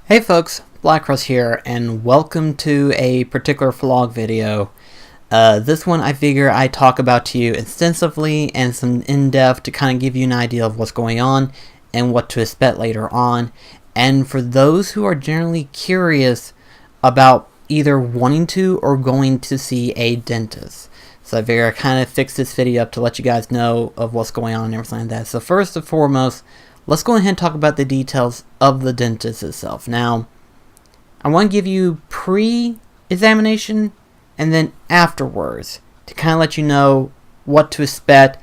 Hey folks, BlackCross here, and welcome to a particular vlog video. This one I figure I talk about to you extensively and some in-depth to kind of give you an idea of what's going on and what to expect later on. And for those who are generally curious about either wanting to or going to see a dentist. So I figure I kind of fix this video up to let you guys know of what's going on and everything like that. So first and foremost, let's go ahead and talk about the details of the dentist itself. Now, I want to give you pre-examination and then afterwards to kind of let you know what to expect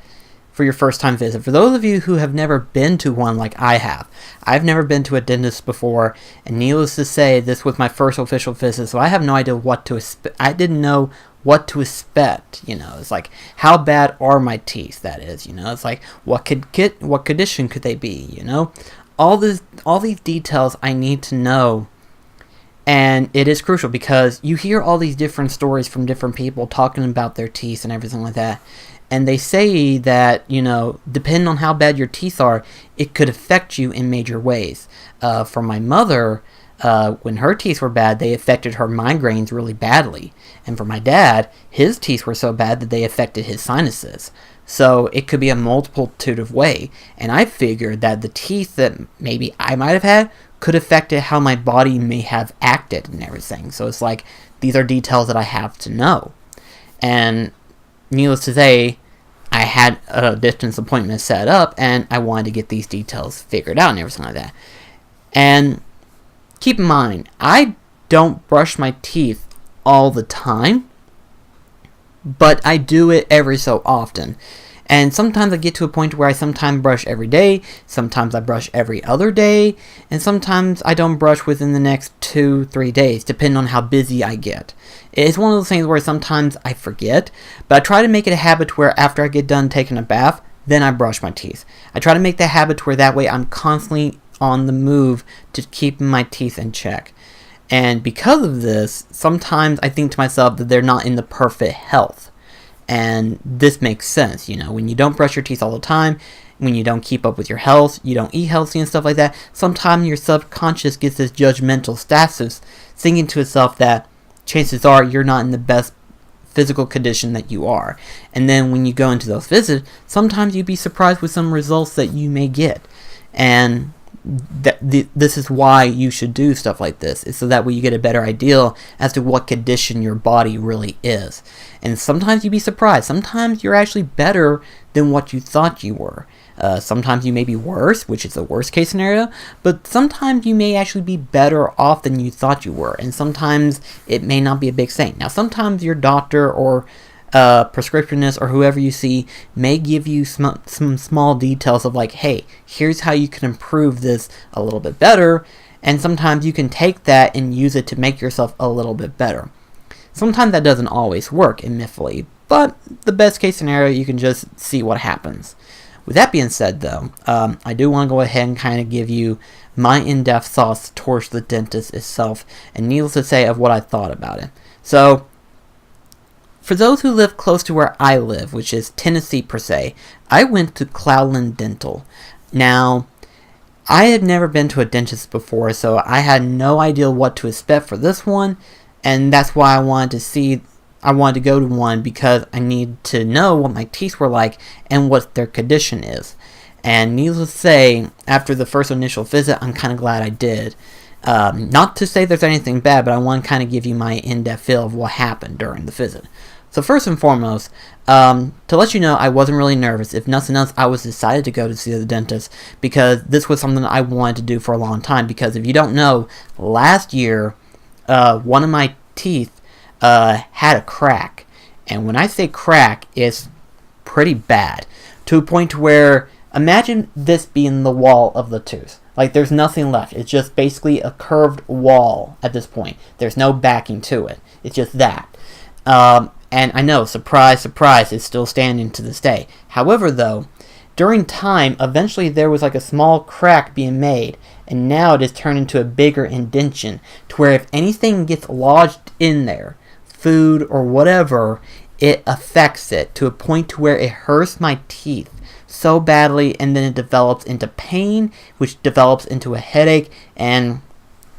for your first time visit. For those of you who have never been to one like I have, I've never been to a dentist before, and needless to say, this was my first official visit, so I have no idea what to expect. I didn't know what to expect, it's like, how bad are my teeth, that is, it's like, what condition could they be, all these details I need to know. And it is crucial because you hear all these different stories from different people talking about their teeth and everything like that. And they say that, depending on how bad your teeth are, it could affect you in major ways. For my mother, when her teeth were bad, they affected her migraines really badly. And for my dad, his teeth were so bad that they affected his sinuses. So it could be a multitude of ways. And I figured that the teeth that maybe I might have had could affect how my body may have acted and everything. So it's like, these are details that I have to know. And needless to say, I had a distance appointment set up, and I wanted to get these details figured out and everything like that. And keep in mind, I don't brush my teeth all the time, but I do it every so often. And sometimes I get to a point where I sometimes brush every day, sometimes I brush every other day, and sometimes I don't brush within the next 2-3 days, depending on how busy I get. It's one of those things where sometimes I forget, but I try to make it a habit where after I get done taking a bath, then I brush my teeth. I try to make that habit where that way I'm constantly on the move to keep my teeth in check. And because of this, sometimes I think to myself that they're not in the perfect health. And this makes sense, when you don't brush your teeth all the time, when you don't keep up with your health, you don't eat healthy and stuff like that, sometimes your subconscious gets this judgmental status, thinking to itself that chances are you're not in the best physical condition that you are. And then when you go into those visits, sometimes you'd be surprised with some results that you may get. And this is why you should do stuff like this, is so that way you get a better idea as to what condition your body really is. And sometimes you'd be surprised. Sometimes you're actually better than what you thought you were. Sometimes you may be worse, which is the worst case scenario, but sometimes you may actually be better off than you thought you were, and sometimes it may not be a big thing. Now, sometimes your doctor or prescriptionist or whoever you see may give you some small details of like, hey, here's how you can improve this a little bit better, and sometimes you can take that and use it to make yourself a little bit better. Sometimes that doesn't always work, admittedly, but the best case scenario, you can just see what happens. With that being said, though, I do want to go ahead and kind of give you my in-depth thoughts towards the dentist itself, and needless to say, of what I thought about it. So, for those who live close to where I live, which is Tennessee per se, I went to Cloudland Dental. Now, I had never been to a dentist before, so I had no idea what to expect for this one, and that's why I wanted to go to one, because I need to know what my teeth were like and what their condition is. And needless to say, after the first initial visit, I'm kind of glad I did. Not to say there's anything bad, but I want to kind of give you my in-depth feel of what happened during the visit. So first and foremost, to let you know, I wasn't really nervous. If nothing else, I was excited to go to see the dentist because this was something that I wanted to do for a long time. Because if you don't know, last year, one of my teeth had a crack. And when I say crack, it's pretty bad. To a point where, imagine this being the wall of the tooth. Like, there's nothing left. It's just basically a curved wall at this point. There's no backing to it. It's just that. And I know, surprise, surprise, it's still standing to this day. However, though, during time, eventually there was like a small crack being made, and now it has turned into a bigger indentation, to where if anything gets lodged in there, food or whatever, it affects it to a point to where it hurts my teeth so badly, and then it develops into pain, which develops into a headache, and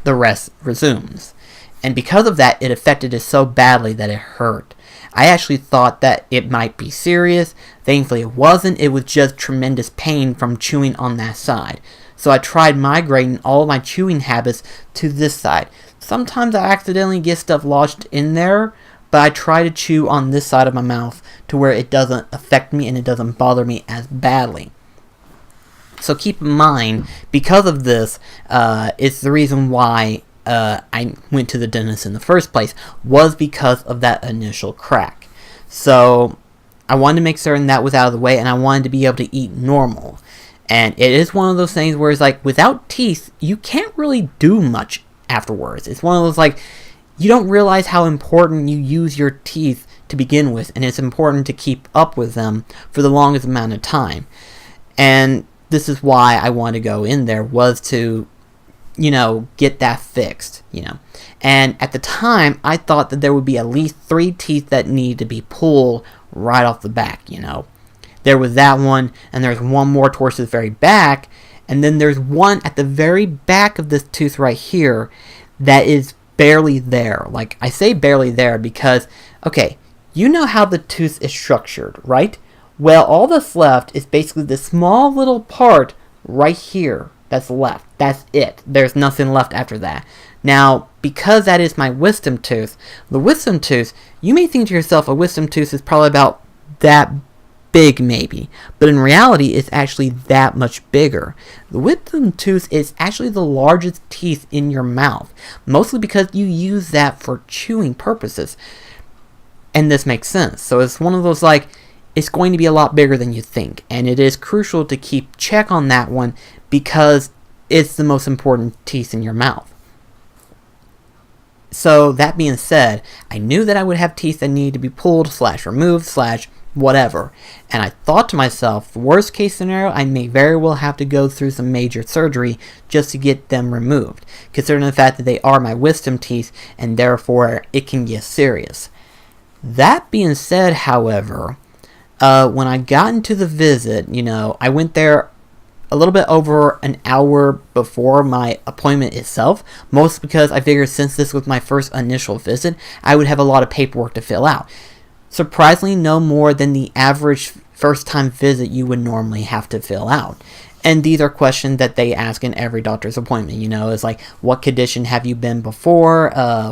the rest resumes. And because of that, it affected it so badly that it hurt. I actually thought that it might be serious. Thankfully it wasn't. It was just tremendous pain from chewing on that side. So I tried migrating all of my chewing habits to this side. Sometimes I accidentally get stuff lodged in there, but I try to chew on this side of my mouth to where it doesn't affect me and it doesn't bother me as badly. So keep in mind, because of this, it's the reason why I went to the dentist in the first place, was because of that initial crack. So I wanted to make certain that was out of the way, and I wanted to be able to eat normal. And it is one of those things where it's like, without teeth, you can't really do much afterwards. It's one of those, like, you don't realize how important you use your teeth to begin with, and it's important to keep up with them for the longest amount of time. And this is why I wanted to go in there, was to, get that fixed, And at the time, I thought that there would be at least 3 teeth that needed to be pulled right off the back, There was that one, and there's one more towards the very back, and then there's one at the very back of this tooth right here that is barely there. Like, I say barely there because, okay, you know how the tooth is structured, right? Well, all that's left is basically this small little part right here that's left. That's it. There's nothing left after that. Now, because that is my wisdom tooth, the wisdom tooth, you may think to yourself a wisdom tooth is probably about that big maybe, but in reality it's actually that much bigger. The wisdom tooth is actually the largest teeth in your mouth, mostly because you use that for chewing purposes. And this makes sense. So it's one of those, like, it's going to be a lot bigger than you think, and it is crucial to keep check on that one because it's the most important teeth in your mouth. So that being said, I knew that I would have teeth that needed to be pulled / removed / whatever, and I thought to myself, worst case scenario, I may very well have to go through some major surgery just to get them removed, considering the fact that they are my wisdom teeth and therefore it can get serious. That being said, however, when I got into the visit, I went there a little bit over an hour before my appointment itself, mostly because I figured since this was my first initial visit, I would have a lot of paperwork to fill out. Surprisingly, no more than the average first-time visit you would normally have to fill out. And these are questions that they ask in every doctor's appointment, It's like, what condition have you been before,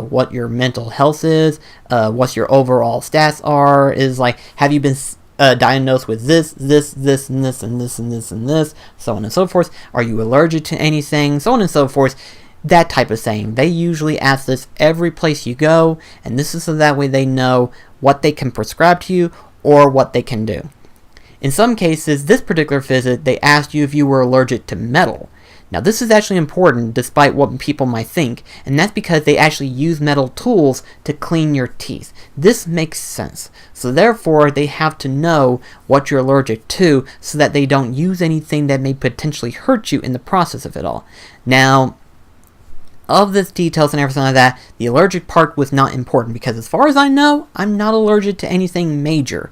what your mental health is, what your overall stats are, is like, have you been diagnosed with this, and this, and this, and this, and this, and this, so on and so forth. Are you allergic to anything, so on and so forth. That type of thing. They usually ask this every place you go, and this is so that way they know what they can prescribe to you or what they can do. In some cases, this particular visit, they asked you if you were allergic to metal. Now, this is actually important despite what people might think, and that's because they actually use metal tools to clean your teeth. This makes sense. So therefore, they have to know what you're allergic to so that they don't use anything that may potentially hurt you in the process of it all. Now, of this details and everything like that, the allergic part was not important because as far as I know, I'm not allergic to anything major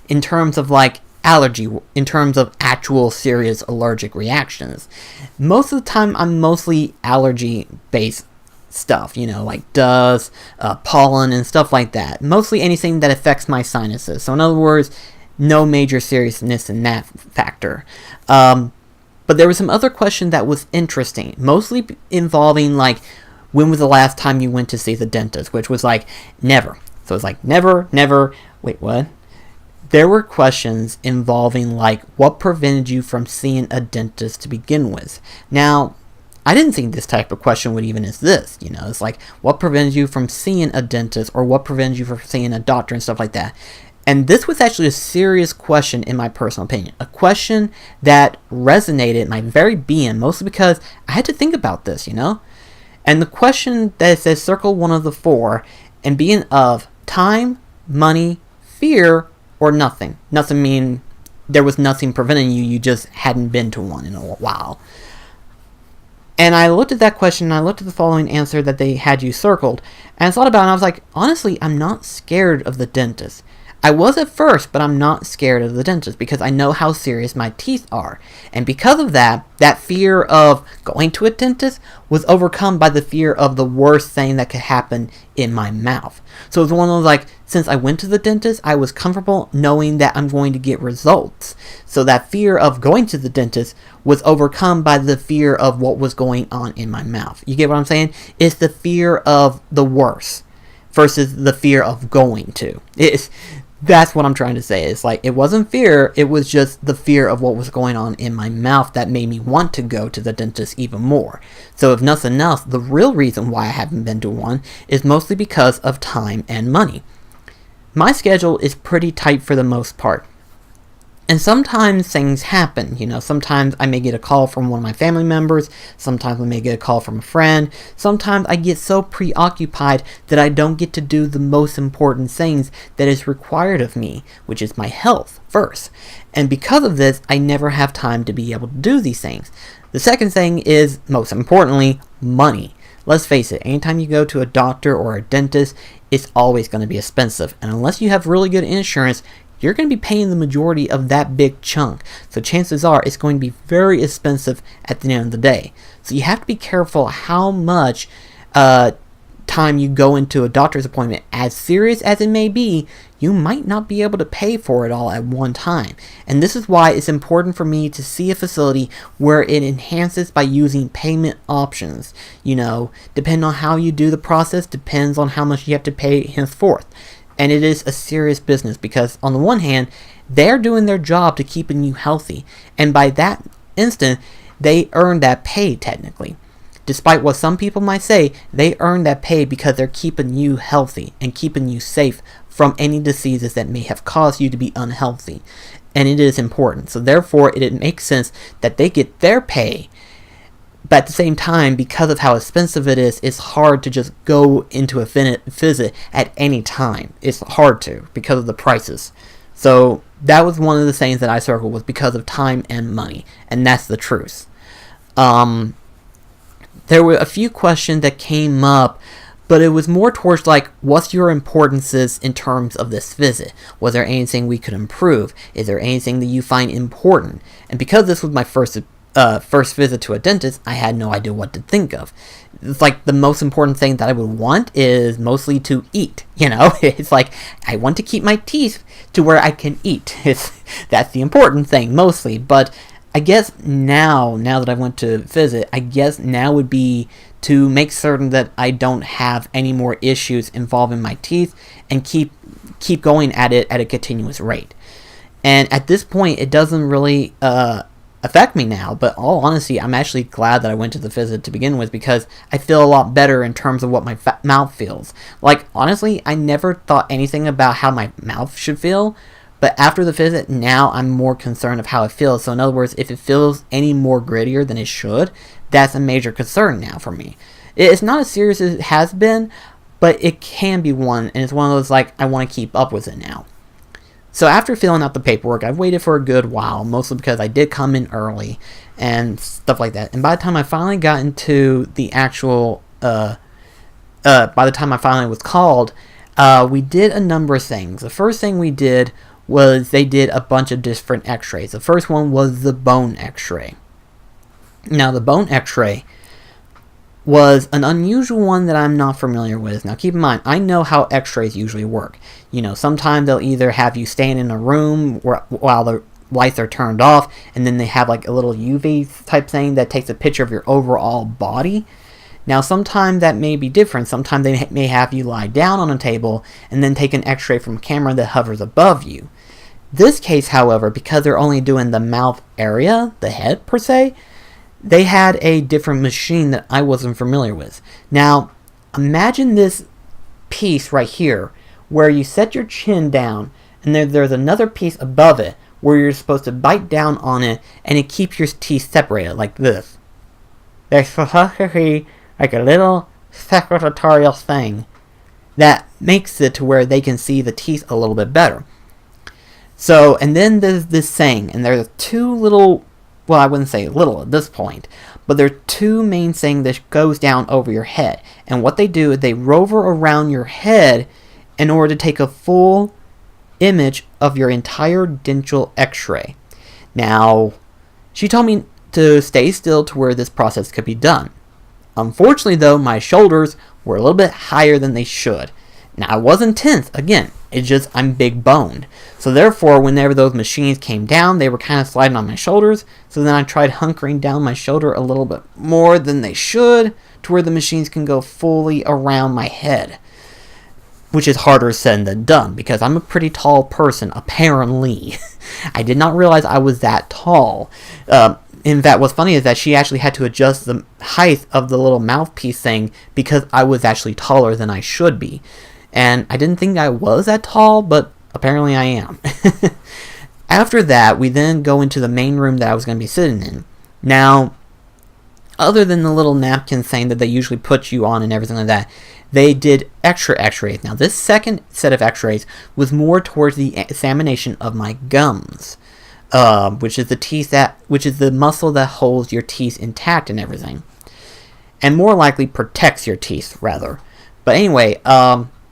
in terms of like allergy, in terms of actual serious allergic reactions. Most of the time, I'm mostly allergy-based stuff, like dust, pollen, and stuff like that. Mostly anything that affects my sinuses. So in other words, no major seriousness in that factor. But there was some other question that was interesting, mostly involving like, when was the last time you went to see the dentist, which was like, never. So it's like, never, wait, what? There were questions involving like, what prevented you from seeing a dentist to begin with? Now, I didn't think this type of question would even exist, it's like, what prevented you from seeing a dentist, or what prevented you from seeing a doctor and stuff like that. And this was actually a serious question in my personal opinion. A question that resonated in my very being, mostly because I had to think about this, And the question that says circle one of the 4, and being of time, money, fear, or nothing. Nothing mean there was nothing preventing you, you just hadn't been to one in a while. And I looked at that question, and I looked at the following answer that they had you circled, and I thought about it, and I was like, honestly, I'm not scared of the dentist. I was at first, but I'm not scared of the dentist because I know how serious my teeth are. And because of that, that fear of going to a dentist was overcome by the fear of the worst thing that could happen in my mouth. So it's one of those, like, since I went to the dentist, I was comfortable knowing that I'm going to get results. So that fear of going to the dentist was overcome by the fear of what was going on in my mouth. You get what I'm saying? It's the fear of the worst versus the fear of going to. That's what I'm trying to say. It's like, it wasn't fear, it was just the fear of what was going on in my mouth that made me want to go to the dentist even more. So if nothing else, the real reason why I haven't been to one is mostly because of time and money. My schedule is pretty tight for the most part. And sometimes things happen, sometimes I may get a call from one of my family members, sometimes I may get a call from a friend, sometimes I get so preoccupied that I don't get to do the most important things that is required of me, which is my health first. And because of this, I never have time to be able to do these things. The second thing is, most importantly, money. Let's face it, anytime you go to a doctor or a dentist, it's always going to be expensive. And unless you have really good insurance, you're going to be paying the majority of that big chunk. So chances are it's going to be very expensive at the end of the day. So you have to be careful how much time you go into a doctor's appointment. As serious as it may be, you might not be able to pay for it all at one time. And this is why it's important for me to see a facility where it enhances by using payment options. Depending on how you do the process, depends on how much you have to pay henceforth. And it is a serious business because, on the one hand, they're doing their job to keeping you healthy. And by that instant, they earn that pay technically. Despite what some people might say, they earn that pay because they're keeping you healthy and keeping you safe from any diseases that may have caused you to be unhealthy. And it is important. So therefore, it makes sense that they get their pay. But at the same time, because of how expensive it is, it's hard to just go into a visit at any time. It's hard to, because of the prices. So that was one of the things that I circled, was because of time and money. And that's the truth. There were a few questions that came up, but it was more towards like, what's your importances in terms of this visit? Was there anything we could improve? Is there anything that you find important? And because this was my first visit to a dentist, I had no idea what to think of. It's like the most important thing that I would want is mostly to eat, It's like, I want to keep my teeth to where I can eat. That's the important thing, mostly. But I guess now that I went to visit, I guess now would be to make certain that I don't have any more issues involving my teeth and keep going at it at a continuous rate. And at this point, it doesn't really affect me now, but all honesty, I'm actually glad that I went to the visit to begin with, because I feel a lot better in terms of what my mouth feels. Like, honestly, I never thought anything about how my mouth should feel, but after the visit, now I'm more concerned of how it feels. So in other words, if it feels any more grittier than it should, that's a major concern now for me. It's not as serious as it has been, but it can be one, and it's one of those, like, I want to keep up with it now. So after filling out the paperwork, I waited for a good while, mostly because I did come in early and stuff like that. And by the time I finally got into the actual, by the time I finally was called, we did a number of things. The first thing we did was they did a bunch of different x-rays. The first one was the bone x-ray. Now, the bone x-ray was an unusual one that I'm not familiar with. Now, keep in mind, I know how x-rays usually work. Sometimes they'll either have you stand in a room while the lights are turned off, and then they have like a little UV type thing that takes a picture of your overall body. Now, sometimes that may be different. Sometimes they may have you lie down on a table and then take an x-ray from a camera that hovers above you. This case, however, because they're only doing the mouth area, the head per se, they had a different machine that I wasn't familiar with. Now, imagine this piece right here, where you set your chin down, and there's another piece above it, where you're supposed to bite down on it, and it keeps your teeth separated, like this. There's supposed to be like a little secretarial thing that makes it to where they can see the teeth a little bit better. So, and then there's this thing, and there's two little, well, I wouldn't say little at this point, but there are two main things that goes down over your head. And what they do is they rover around your head in order to take a full image of your entire dental x-ray. Now, she told me to stay still to where this process could be done. Unfortunately, though, my shoulders were a little bit higher than they should. Now, I wasn't tense, again, it's just I'm big boned. So therefore, whenever those machines came down, they were kind of sliding on my shoulders. So then I tried hunkering down my shoulder a little bit more than they should, to where the machines can go fully around my head. Which is harder said than done, because I'm a pretty tall person, apparently. I did not realize I was that tall. In fact, what's funny is that she actually had to adjust the height of the little mouthpiece thing because I was actually taller than I should be. And I didn't think I was that tall, but apparently I am. After that, we then go into the main room that I was going to be sitting in. Now, other than the little napkin saying that they usually put you on and everything like that, they did extra x-rays. Now, this second set of x-rays was more towards the examination of my gums, which is the muscle that holds your teeth intact and everything, and more likely protects your teeth, rather. But anyway,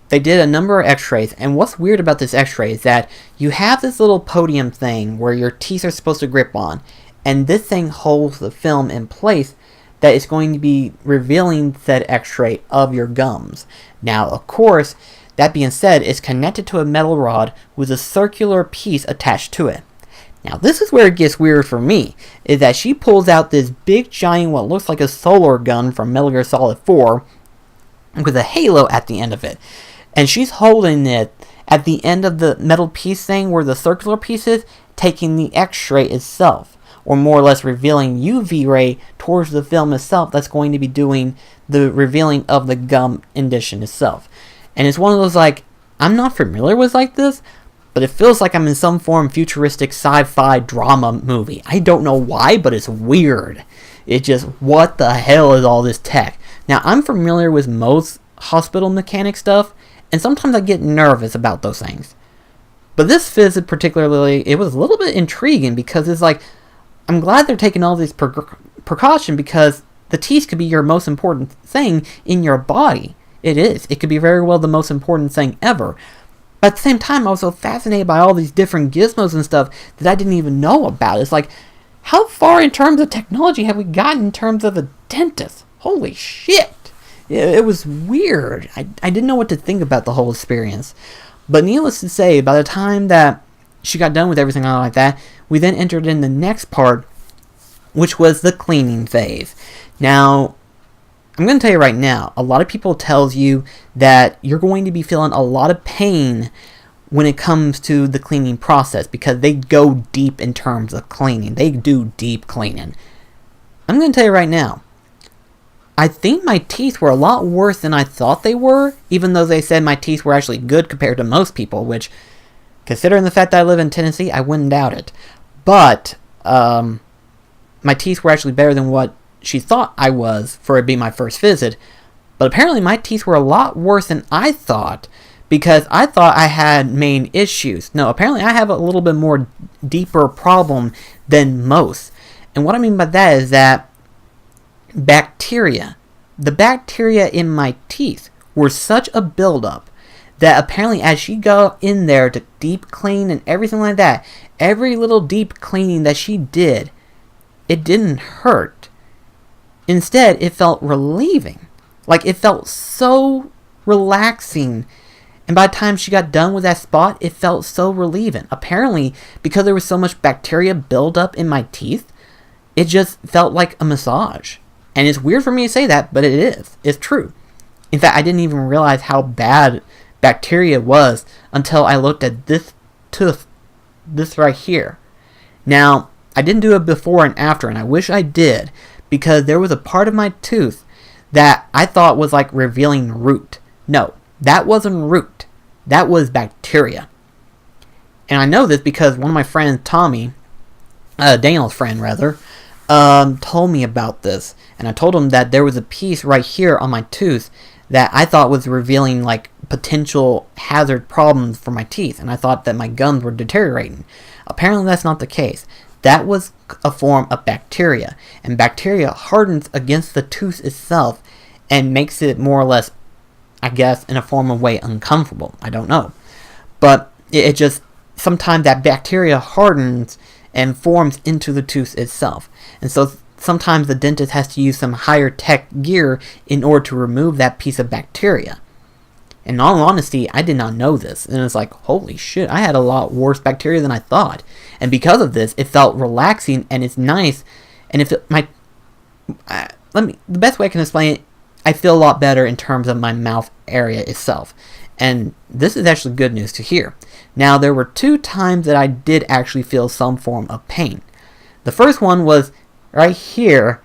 they did a number of x-rays, and what's weird about this x-ray is that you have this little podium thing where your teeth are supposed to grip on, and this thing holds the film in place that is going to be revealing said x-ray of your gums. Now, of course, that being said, it's connected to a metal rod with a circular piece attached to it. Now, this is where it gets weird for me, is that she pulls out this big giant, what looks like a solar gun from Metal Gear Solid 4, with a halo at the end of it. And she's holding it at the end of the metal piece thing where the circular piece is, taking the x-ray itself, or more or less revealing UV ray towards the film itself that's going to be doing the revealing of the gum condition itself. And it's one of those, like, I'm not familiar with like this, but it feels like I'm in some form futuristic sci-fi drama movie. I don't know why, but it's weird. It's just, what the hell is all this tech? Now, I'm familiar with most hospital mechanic stuff, and sometimes I get nervous about those things. But this visit particularly, it was a little bit intriguing because it's like, I'm glad they're taking all these precautions because the teeth could be your most important thing in your body. It is. It could be very well the most important thing ever. But at the same time, I was so fascinated by all these different gizmos and stuff that I didn't even know about. It's like, how far in terms of technology have we gotten in terms of a dentist? Holy shit. It was weird. I didn't know what to think about the whole experience. But needless to say, by the time that she got done with everything like that, we then entered in the next part, which was the cleaning phase. Now, I'm going to tell you right now, a lot of people tells you that you're going to be feeling a lot of pain when it comes to the cleaning process because they go deep in terms of cleaning. They do deep cleaning. I'm going to tell you right now, I think my teeth were a lot worse than I thought they were, even though they said my teeth were actually good compared to most people, which, considering the fact that I live in Tennessee, I wouldn't doubt it. But my teeth were actually better than what she thought I was for it being my first visit. But apparently my teeth were a lot worse than I thought because I thought I had main issues. No, apparently I have a little bit more deeper problem than most. And what I mean by that is that bacteria, the bacteria in my teeth were such a buildup that apparently as she got in there to deep clean and everything like that, every little deep cleaning that she did, it didn't hurt. Instead, it felt relieving. Like, it felt so relaxing. And by the time she got done with that spot, it felt so relieving. Apparently, because there was so much bacteria buildup in my teeth, it just felt like a massage. And it's weird for me to say that, but it is. It's true. In fact, I didn't even realize how bad bacteria was until I looked at this tooth, this right here. Now, I didn't do it before and after, and I wish I did, because there was a part of my tooth that I thought was like revealing root. No, that wasn't root. That was bacteria. And I know this because one of my friends, Tommy, Daniel's friend rather, told me about this. And I told him that there was a piece right here on my tooth that I thought was revealing like potential hazard problems for my teeth. And I thought that my gums were deteriorating. Apparently that's not the case. That was a form of bacteria. And bacteria hardens against the tooth itself and makes it more or less, I guess, in a form of way uncomfortable. I don't know. But it just, sometimes that bacteria hardens and forms into the tooth itself. And so sometimes the dentist has to use some higher tech gear in order to remove that piece of bacteria. In all honesty, I did not know this, and it's like, holy shit, I had a lot worse bacteria than I thought. And because of this, it felt relaxing, and it's nice, and if it, the best way I can explain it, I feel a lot better in terms of my mouth area itself. And this is actually good news to hear. Now, there were 2 times that I did actually feel some form of pain. The first one was right here,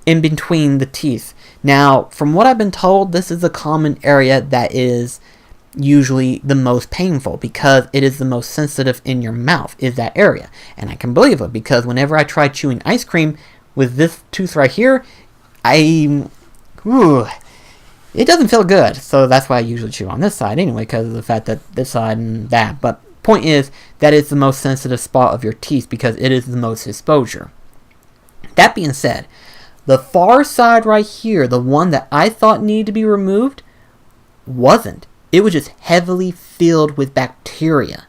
in between the teeth. Now, from what I've been told, this is a common area that is usually the most painful because it is the most sensitive in your mouth, is that area. And I can believe it because whenever I try chewing ice cream with this tooth right here, it doesn't feel good. So that's why I usually chew on this side anyway, because of the fact that this side and that. But point is that it's the most sensitive spot of your teeth because it is the most exposure. That being said, the far side right here, the one that I thought needed to be removed, wasn't. It was just heavily filled with bacteria.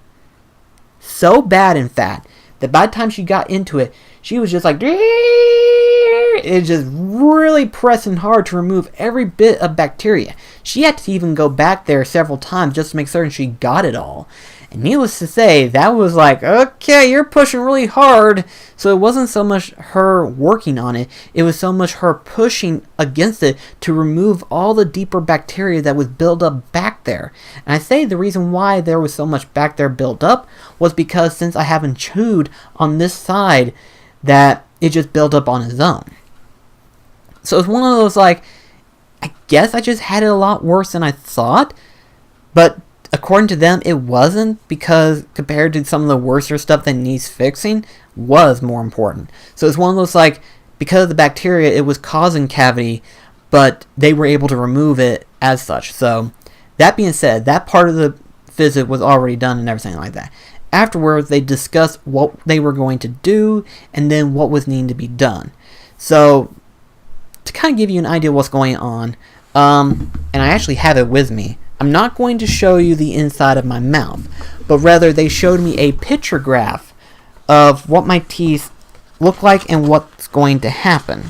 So bad, in fact, that by the time she got into it, she was just like, it's just really pressing hard to remove every bit of bacteria. She had to even go back there several times just to make certain she got it all. And needless to say, that was like, okay, you're pushing really hard. So it wasn't so much her working on it, it was so much her pushing against it to remove all the deeper bacteria that was built up back there. And I say the reason why there was so much back there built up was because since I haven't chewed on this side, that it just built up on its own. So it's one of those like, I guess I just had it a lot worse than I thought, but according to them, it wasn't, because compared to some of the worser stuff that needs fixing, was more important. So it's one of those like, because of the bacteria, it was causing cavity, but they were able to remove it as such. So that being said, that part of the visit was already done and everything like that. Afterwards, they discussed what they were going to do and then what was needing to be done. So to kind of give you an idea of what's going on, and I actually have it with me. I'm not going to show you the inside of my mouth, but rather they showed me a picture graph of what my teeth look like and what's going to happen.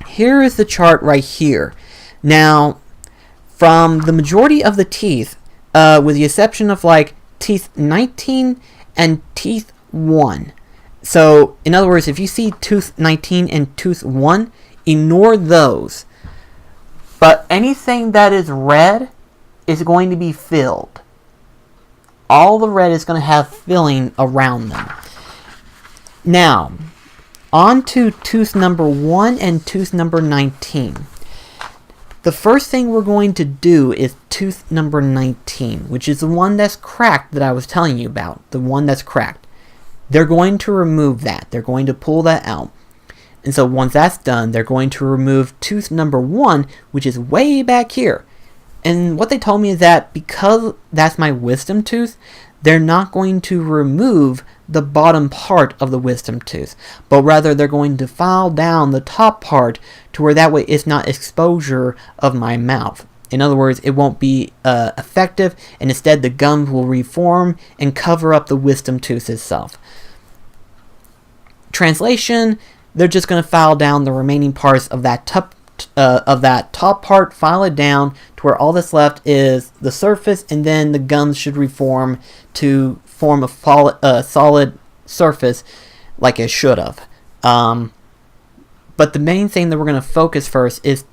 Here is the chart right here. Now, from the majority of the teeth, with the exception of like teeth 19 and teeth 1. So, in other words, if you see tooth 19 and tooth 1, ignore those. But anything that is red is going to be filled. All the red is going to have filling around them. Now, on to tooth number 1 and tooth number 19. The first thing we're going to do is tooth number 19, which is the one that's cracked that I was telling you about. The one that's cracked. They're going to remove that. They're going to pull that out. And so once that's done, they're going to remove tooth number 1, which is way back here. And what they told me is that because that's my wisdom tooth, they're not going to remove the bottom part of the wisdom tooth, but rather they're going to file down the top part to where that way it's not exposure of my mouth. In other words, it won't be effective, and instead the gums will reform and cover up the wisdom tooth itself. Translation: they're just going to file down the remaining parts of that top part, file it down to where all that's left is the surface, and then the gums should reform to form a solid surface like it should have. But the main thing that we're going to focus first is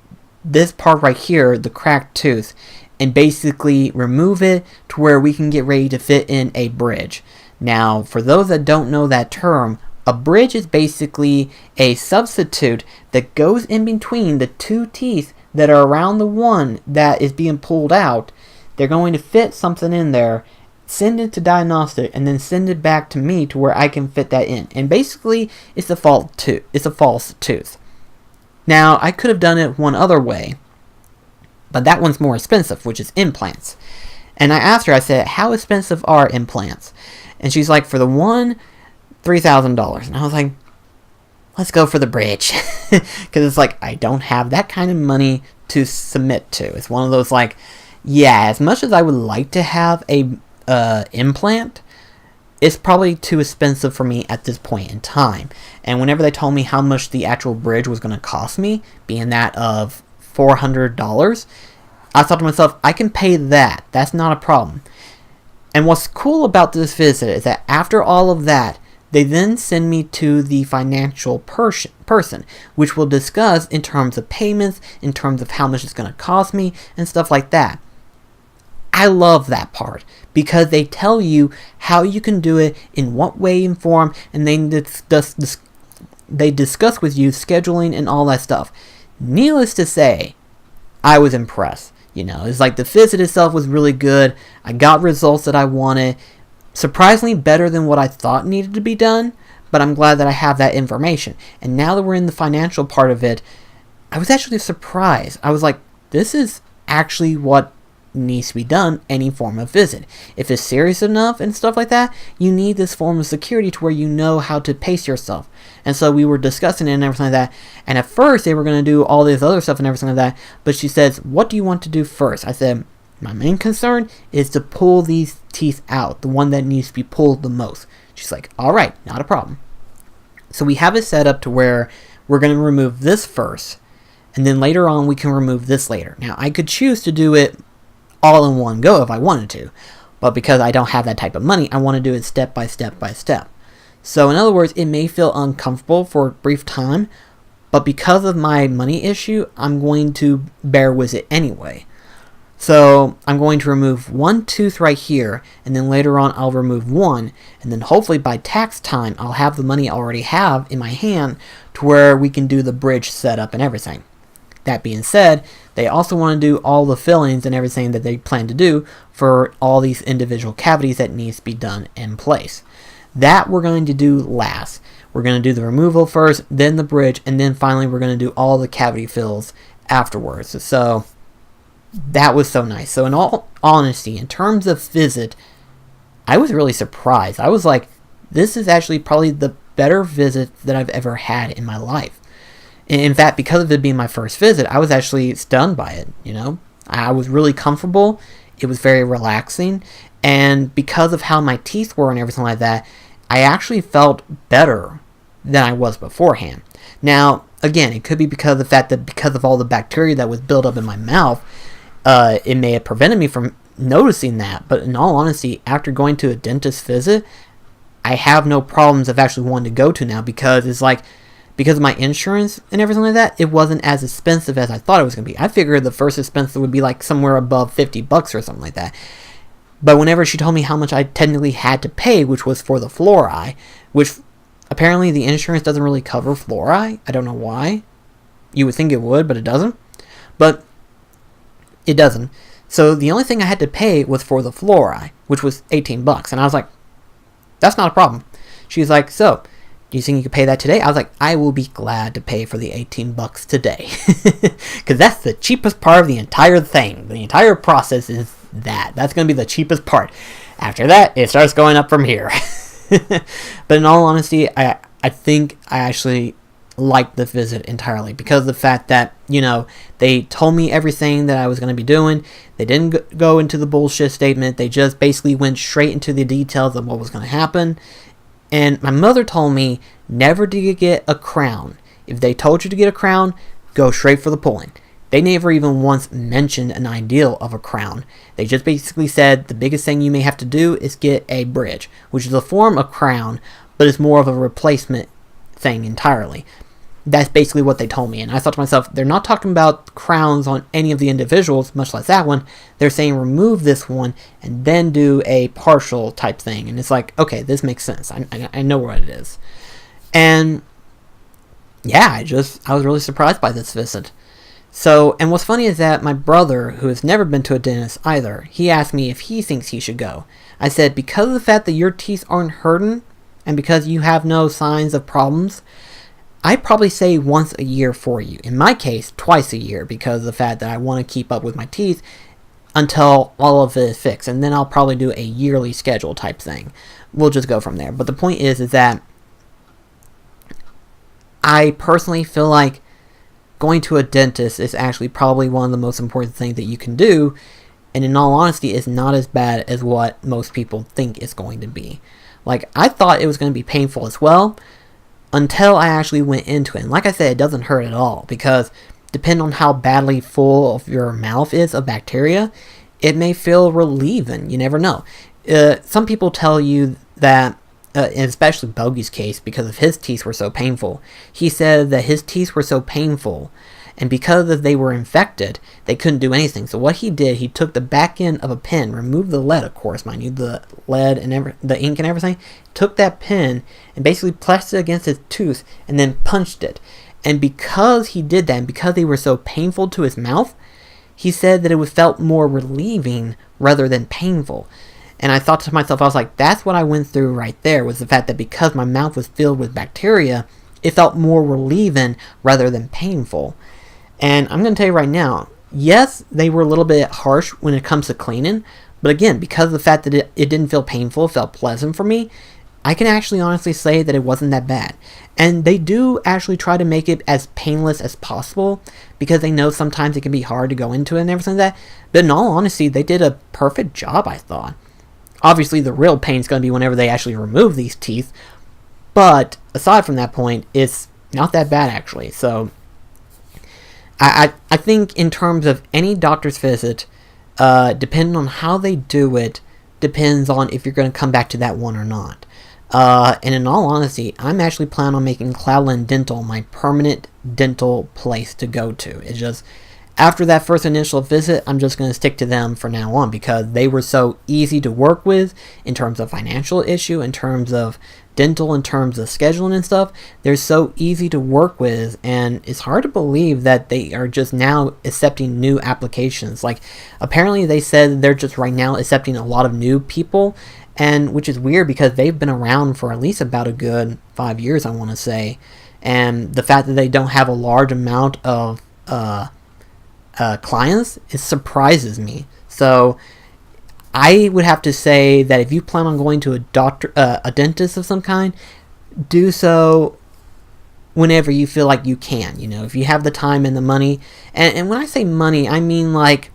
this part right here, the cracked tooth, and basically remove it to where we can get ready to fit in a bridge. Now, for those that don't know that term, a bridge is basically a substitute that goes in between the two teeth that are around the one that is being pulled out. They're going to fit something in there, send it to diagnostic, and then send it back to me to where I can fit that in. And basically, it's a false tooth. Now, I could have done it one other way, but that one's more expensive, which is implants. And I asked her, I said, how expensive are implants? And she's like, for the one, $3,000. And I was like, let's go for the bridge. Because it's like, I don't have that kind of money to submit to. It's one of those like, Yeah, as much as I would like to have a implant, it's probably too expensive for me at this point in time. And whenever they told me how much the actual bridge was going to cost me, being that of $400, I thought to myself, I can pay that. That's not a problem. And what's cool about this visit is that after all of that, they then send me to the financial person, which we'll discuss in terms of payments, in terms of how much it's going to cost me, and stuff like that. I love that part because they tell you how you can do it, in what way and form, and they discuss with you scheduling and all that stuff. Needless to say, I was impressed. It's like the visit itself was really good. I got results that I wanted. Surprisingly better than what I thought needed to be done, but I'm glad that I have that information. And now that we're in the financial part of it, I was actually surprised. I was like, this is actually what needs to be done, any form of visit. If it's serious enough and stuff like that, you need this form of security to where you know how to pace yourself. And so we were discussing it and everything like that. And at first they were going to do all this other stuff and everything like that. But she says, what do you want to do first? I said, my main concern is to pull these teeth out, the one that needs to be pulled the most. She's like, all right, not a problem. So we have it set up to where we're going to remove this first, and then later on we can remove this later. Now I could choose to do it all in one go if I wanted to, but because I don't have that type of money, I want to do it step by step by step. So in other words, it may feel uncomfortable for a brief time, but because of my money issue, I'm going to bear with it anyway. So I'm going to remove one tooth right here, and then later on I'll remove one, and then hopefully by tax time I'll have the money I already have in my hand to where we can do the bridge setup and everything. That being said, they also want to do all the fillings and everything that they plan to do for all these individual cavities that needs to be done in place. That we're going to do last. We're going to do the removal first, then the bridge, and then finally we're going to do all the cavity fills afterwards. So that was so nice. So in all honesty, in terms of visit, I was really surprised. I was like, this is actually probably the better visit that I've ever had in my life. In fact, because of it being my first visit, I was actually stunned by it, I was really comfortable. It was very relaxing. And because of how my teeth were and everything like that, I actually felt better than I was beforehand. Now, again, it could be because of the fact that because of all the bacteria that was built up in my mouth, it may have prevented me from noticing that. But in all honesty, after going to a dentist visit, I have no problems of actually wanting to go to now, because it's like, because of my insurance and everything like that, it wasn't as expensive as I thought it was going to be. I figured the first expense would be like somewhere above $50 or something like that. But whenever she told me how much I technically had to pay, which was for the fluoride, which apparently the insurance doesn't really cover fluoride. I don't know why. You would think it would, but it doesn't. But it doesn't. So the only thing I had to pay was for the fluoride, which was $18. And I was like, that's not a problem. She's like, so, do you think you could pay that today? I was like, I will be glad to pay for the $18 today. Because that's the cheapest part of the entire thing. The entire process is that. That's going to be the cheapest part. After that, it starts going up from here. But in all honesty, I think I actually liked the visit entirely. Because of the fact that, they told me everything that I was going to be doing. They didn't go into the bullshit statement. They just basically went straight into the details of what was going to happen. And my mother told me, never do you get a crown. If they told you to get a crown, go straight for the pulling. They never even once mentioned an ideal of a crown. They just basically said the biggest thing you may have to do is get a bridge, which is a form of crown, but it's more of a replacement thing entirely. That's basically what they told me. And I thought to myself, they're not talking about crowns on any of the individuals, much like that one. They're saying remove this one and then do a partial type thing. And it's like, okay, this makes sense. I know what it is. And yeah, I was really surprised by this visit. So, and what's funny is that my brother, who has never been to a dentist either, he asked me if he thinks he should go. I said, because of the fact that your teeth aren't hurting, and because you have no signs of problems, I'd probably say once a year for you. In my case, twice a year, because of the fact that I want to keep up with my teeth until all of it is fixed. And then I'll probably do a yearly schedule type thing. We'll just go from there. But the point is that I personally feel like going to a dentist is actually probably one of the most important things that you can do and in all honesty, it's not as bad as what most people think it's going to be. Like, I thought it was going to be painful as well, until I actually went into it. And like I said, it doesn't hurt at all, because depending on how badly full of your mouth is of bacteria, it may feel relieving. You never know. Some people tell you that, especially Bogey's case, because of his teeth were so painful, he said that his teeth were so painful, and because they were infected, they couldn't do anything. So what he did, he took the back end of a pen, removed the lead, of course, mind you, the lead and the ink and everything, took that pen and basically pressed it against his tooth and then punched it. And because he did that, and because they were so painful to his mouth, he said that it felt more relieving rather than painful. And I thought to myself, I was like, that's what I went through right there, was the fact that because my mouth was filled with bacteria, it felt more relieving rather than painful. And I'm going to tell you right now, yes, they were a little bit harsh when it comes to cleaning, but again, because of the fact that it didn't feel painful, it felt pleasant for me, I can actually honestly say that it wasn't that bad. And they do actually try to make it as painless as possible, because they know sometimes it can be hard to go into it and everything like that. But in all honesty, they did a perfect job, I thought. Obviously, the real pain is going to be whenever they actually remove these teeth. But aside from that point, it's not that bad, actually. So I think in terms of any doctor's visit, depending on how they do it, depends on if you're going to come back to that one or not. And in all honesty, I'm actually planning on making Cloudland Dental my permanent dental place to go to. It's just, after that first initial visit, I'm just going to stick to them for now on, because they were so easy to work with in terms of financial issue, in terms of dental, in terms of scheduling and stuff. They're so easy to work with, and it's hard to believe that they are just now accepting new applications. Like, apparently they said they're just right now accepting a lot of new people, and which is weird because they've been around for at least about a good 5 years, I want to say. And the fact that they don't have a large amount of clients, it surprises me. So I would have to say that if you plan on going to a dentist of some kind, do so whenever you feel like you can. You know, if you have the time and the money, and when I say money, I mean like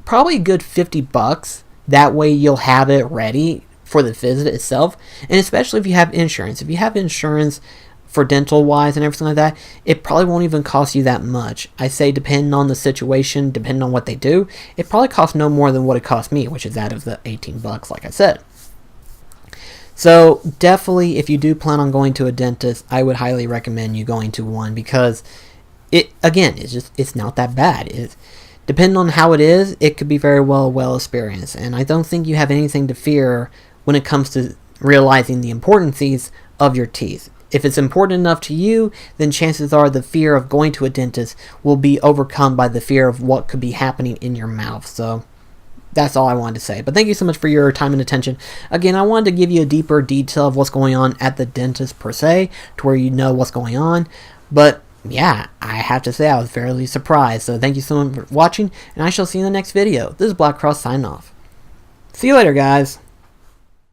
probably a good $50. That way you'll have it ready for the visit itself. And especially if you have insurance. If you have insurance for dental wise and everything like that, it probably won't even cost you that much. I say depending on the situation, depending on what they do, it probably costs no more than what it cost me, which is that of the $18, like I said. So definitely, if you do plan on going to a dentist, I would highly recommend you going to one, because it's not that bad. Depending on how it is, it could be very well experienced, and I don't think you have anything to fear when it comes to realizing the importance of your teeth. If it's important enough to you, then chances are the fear of going to a dentist will be overcome by the fear of what could be happening in your mouth. So that's all I wanted to say. But thank you so much for your time and attention. Again, I wanted to give you a deeper detail of what's going on at the dentist per se, to where you know what's going on. But yeah, I have to say I was fairly surprised. So thank you so much for watching, and I shall see you in the next video. This is BlackCross signing off. See you later, guys.